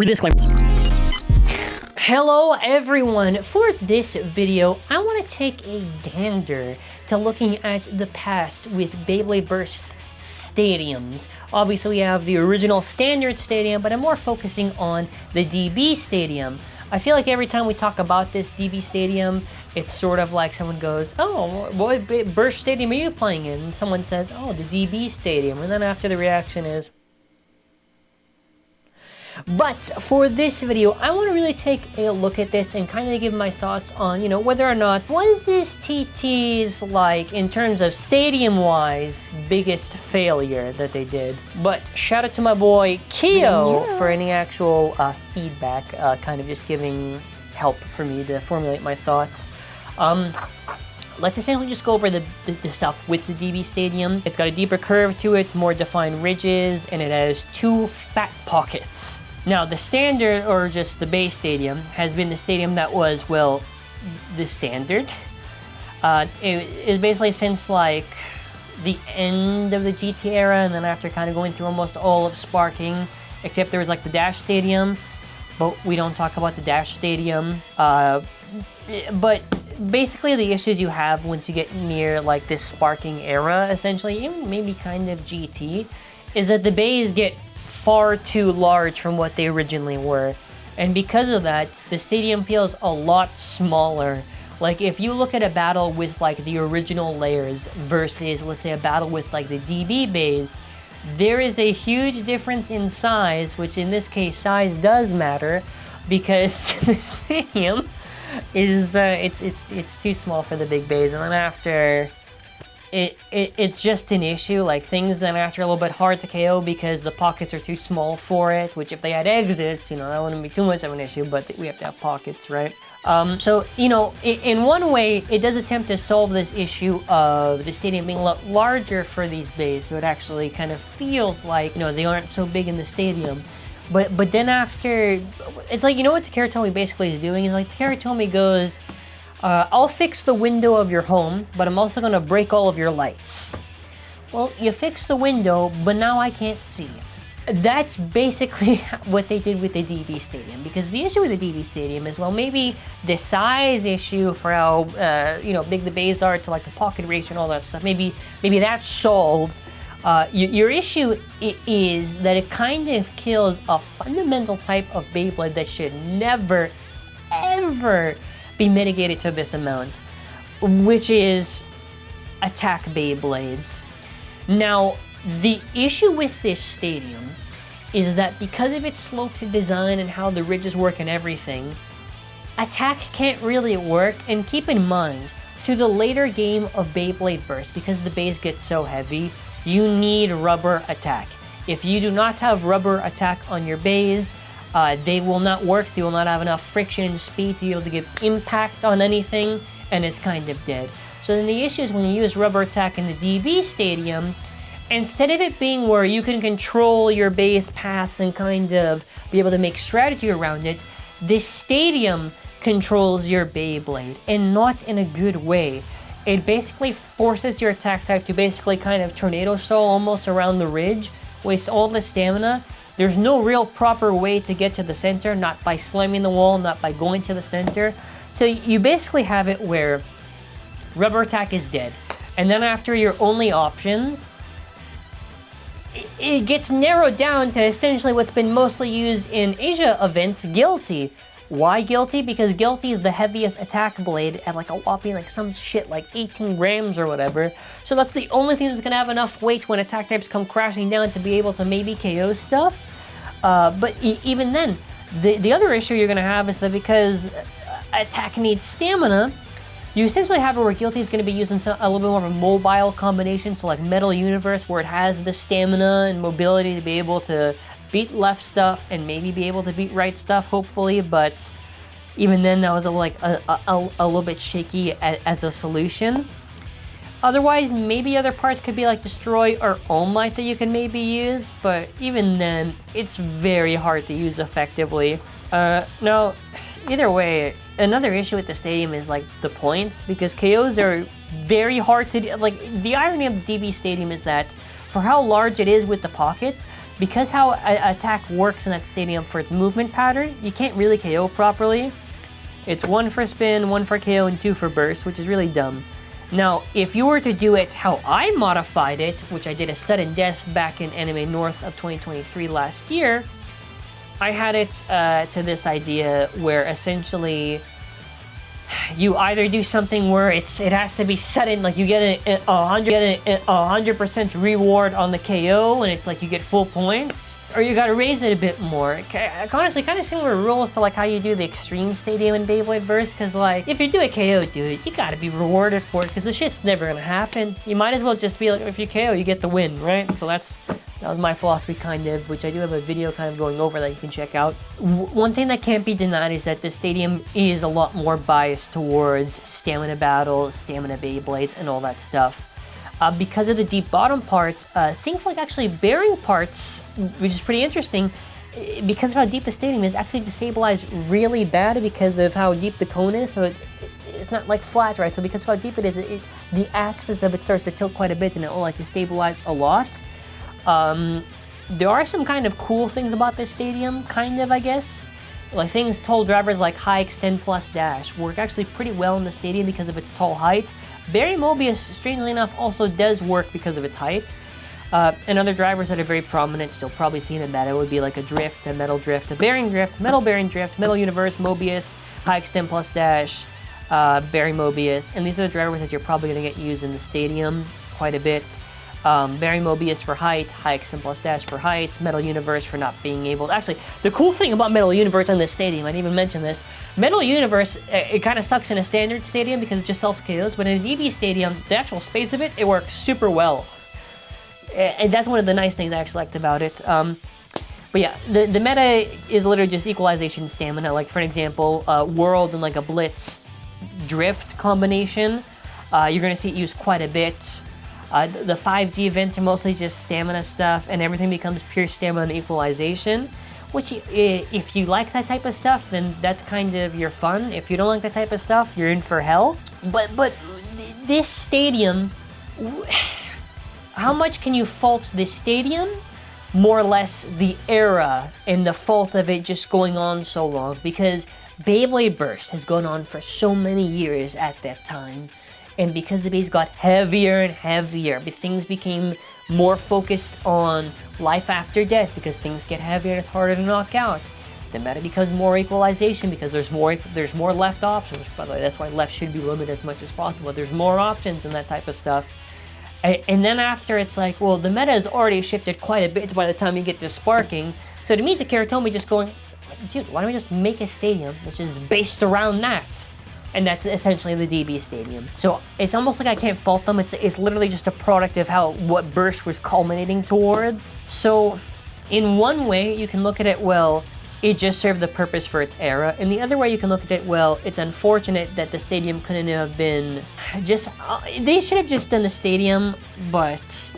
Disclaimer. Hello everyone! For this video, I want to take a gander to looking at the past with Beyblade Burst stadiums. Obviously we have the original standard stadium, but I'm more focusing on the DB stadium. I feel like every time we talk about this DB stadium, it's sort of like someone goes, oh, what Burst stadium are you playing in? And someone says, oh, the DB stadium. And then after the reaction is... But for this video, I want to really take a look at this and kind of give my thoughts on, you know, whether or not was this TT's, like, in terms of stadium-wise, biggest failure that they did. But shout out to my boy Keo for any actual feedback, kind of just giving help for me to formulate my thoughts. Let's essentially just go over the stuff with the DB Stadium. It's got a deeper curve to it, more defined ridges, and it has 2 fat pockets. Now, the standard, or just the base stadium, has been the stadium that was, well, the standard. It basically since, like, the end of the GT era, and then after kind of going through almost all of Sparking, except there was, like, the Dash Stadium, but we don't talk about the Dash Stadium. But basically the issues you have once you get near, like, this Sparking era, essentially, even maybe kind of GT, is that the bays get far too large from what they originally were. And because of that, the stadium feels a lot smaller. Like, if you look at a battle with, like, the original layers versus, let's say, a battle with, like, the DB bays, there is a huge difference in size, which in this case, size does matter, because the stadium is, it's too small for the big bays, and then after... It's just an issue, like things then after a little bit hard to KO because the pockets are too small for it, which if they had exits, you know, that wouldn't be too much of an issue, but we have to have pockets, right? So, you know, in one way, it does attempt to solve this issue of the stadium being a lot larger for these bays, so it actually kind of feels like, you know, they aren't so big in the stadium. But then after, it's like, you know what Takara Tomy basically is doing? Is like, Takara Tomy goes... I'll fix the window of your home, but I'm also gonna break all of your lights. Well, you fixed the window, but now I can't see. That's basically what they did with the DB Stadium, because the issue with the DB Stadium is, well, maybe the size issue for how, you know, big the bays are to, like, the pocket ratio and all that stuff, maybe that's solved. Your issue is that it kind of kills a fundamental type of Beyblade that should never, ever be mitigated to this amount, which is attack Beyblades. Now, the issue with this stadium is that because of its sloped design and how the ridges work and everything, attack can't really work. And keep in mind, through the later game of Beyblade Burst, because the bays get so heavy, you need rubber attack. If you do not have rubber attack on your bays, they will not work, they will not have enough friction and speed to be able to give impact on anything, and it's kind of dead. So then the issue is when you use rubber attack in the DB Stadium, instead of it being where you can control your base paths and kind of be able to make strategy around it, this stadium controls your Beyblade, and not in a good way. It basically forces your attack type to basically kind of tornado stall almost around the ridge, waste all the stamina. There's no real proper way to get to the center, not by slamming the wall, not by going to the center. So you basically have it where rubber attack is dead. And then after your only options, it gets narrowed down to essentially what's been mostly used in Asia events, Guilty. Why Guilty? Because Guilty is the heaviest attack blade at like a whopping like some shit like 18 grams or whatever. So that's the only thing that's gonna have enough weight when attack types come crashing down to be able to maybe KO stuff. But even then, the other issue you're gonna have is that because attack needs stamina, you essentially have it where Guilty is gonna be using a little bit more of a mobile combination, so like Metal Universe, where it has the stamina and mobility to be able to beat left stuff and maybe be able to beat right stuff, hopefully, but even then that was a little bit shaky as a solution. Otherwise, maybe other parts could be like Destroy or All Might that you can maybe use, but even then, it's very hard to use effectively. Now, either way, another issue with the stadium is like the points, because KOs are very hard to do. Like, the irony of the DB Stadium is that for how large it is with the pockets, because how attack works in that stadium for its movement pattern, you can't really KO properly. It's 1 for spin, 1 for KO, and 2 for burst, which is really dumb. Now, if you were to do it how I modified it, which I did a sudden death back in Anime North of 2023 last year, I had it to this idea where essentially you either do something where it has to be sudden, like you get a 100% reward on the KO, and it's like you get full points, or you gotta raise it a bit more. Honestly, kind of similar rules to like how you do the Extreme Stadium in Beyblade Burst, because like, if you do a KO, dude, you gotta be rewarded for it, because the shit's never gonna happen. You might as well just be like, if you KO, you get the win, right? So that was my philosophy, kind of, which I do have a video kind of going over that you can check out. One thing that can't be denied is that the stadium is a lot more biased towards stamina battles, stamina Beyblades, and all that stuff. Because of the deep bottom part, things like actually bearing parts, which is pretty interesting, because of how deep the stadium is, actually destabilize really bad because of how deep the cone is, so it's not like flat, right? So because of how deep it is, the axis of it starts to tilt quite a bit, and it will like destabilize a lot. There are some kind of cool things about this stadium, kind of, I guess. Like things tall drivers like high extend plus dash work actually pretty well in the stadium because of its tall height. Barry Mobius, strangely enough, also does work because of its height. And other drivers that are very prominent, you'll probably see in the meta, would be like a drift, a metal drift, a bearing drift, metal universe, Mobius, high extend plus dash, Barry Mobius, and these are the drivers that you're probably going to get used in the stadium quite a bit. Barry Mobius for height, high extend plus dash for height, Metal Universe for not being able to... Actually, the cool thing about Metal Universe on this stadium, I didn't even mention this, Metal Universe, it kind of sucks in a standard stadium because it just self-KOs, but in a DB stadium, the actual space of it, it works super well. And that's one of the nice things I actually liked about it. But yeah, the meta is literally just equalization stamina. Like, for an example, World and like a Blitz Drift combination, you're going to see it used quite a bit. The 5G events are mostly just stamina stuff, and everything becomes pure stamina equalization, which, if you like that type of stuff, then that's kind of your fun. If you don't like that type of stuff, you're in for hell. But this stadium, how much can you fault this stadium? More or less the era and the fault of it just going on so long, because Beyblade Burst has gone on for so many years at that time. And because the base got heavier and heavier, things became more focused on life after death because things get heavier and it's harder to knock out. The meta becomes more equalization because there's more left options. By the way, that's why left should be limited as much as possible. There's more options and that type of stuff. And then after, it's like, well, the meta has already shifted quite a bit by the time you get to sparking. So to me, Takara Tomy just going, dude, why don't we just make a stadium which is based around that? And that's essentially the DB stadium. So it's almost like I can't fault them. It's literally just a product of what Burst was culminating towards. So in one way, you can look at it, well, it just served the purpose for its era. In the other way, you can look at it, well, it's unfortunate that the stadium couldn't have been just... they should have just done the stadium, but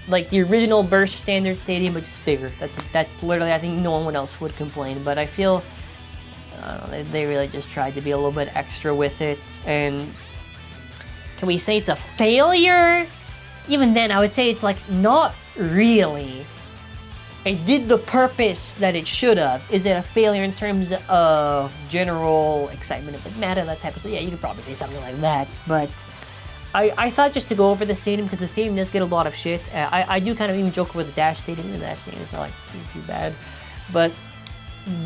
like the original Burst standard stadium, but just bigger. That's literally, I think no one else would complain, but I feel... I don't know, they really just tried to be a little bit extra with it, and can we say it's a failure? Even then, I would say it's like, not really. It did the purpose that it should have. Is it a failure in terms of general excitement of the meta, that type of stuff? Yeah, you could probably say something like that, but I thought just to go over the stadium, because the stadium does get a lot of shit. I do kind of even joke with the Dash Stadium, and the Dash Stadium is not like too bad, but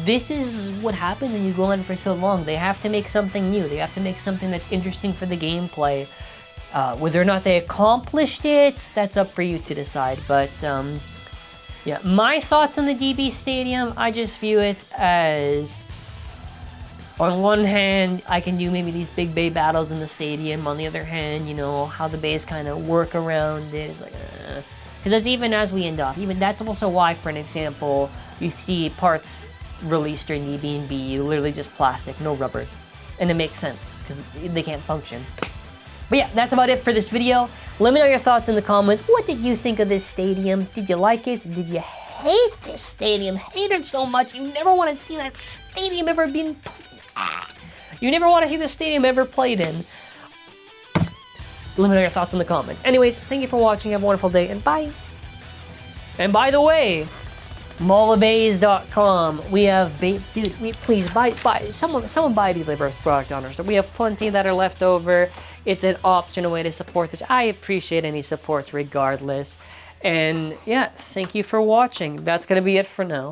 this is what happens when you go on for so long. They have to make something new. They have to make something that's interesting for the gameplay. Whether or not they accomplished it, that's up for you to decide. But yeah, my thoughts on the DB Stadium, I just view it as, on one hand, I can do maybe these big bay battles in the stadium. On the other hand, you know, how the bays kind of work around it. It's like, because that's even as we end off. Even that's also why, for an example, you see parts released during DB and BU, literally just plastic, no rubber. And it makes sense, because they can't function. But yeah, that's about it for this video. Let me know your thoughts in the comments. What did you think of this stadium? Did you like it? Did you hate this stadium? Hate it so much you never want to see that stadium ever being... You never want to see the stadium ever played in. Let me know your thoughts in the comments. Anyways, thank you for watching. Have a wonderful day, and bye! And by the way, mollabays.com. We have, please buy, someone buy Beyblade Burst product on our store. We have plenty that are left over. It's an optional way to support this. I appreciate any support regardless. And yeah, thank you for watching. That's gonna be it for now.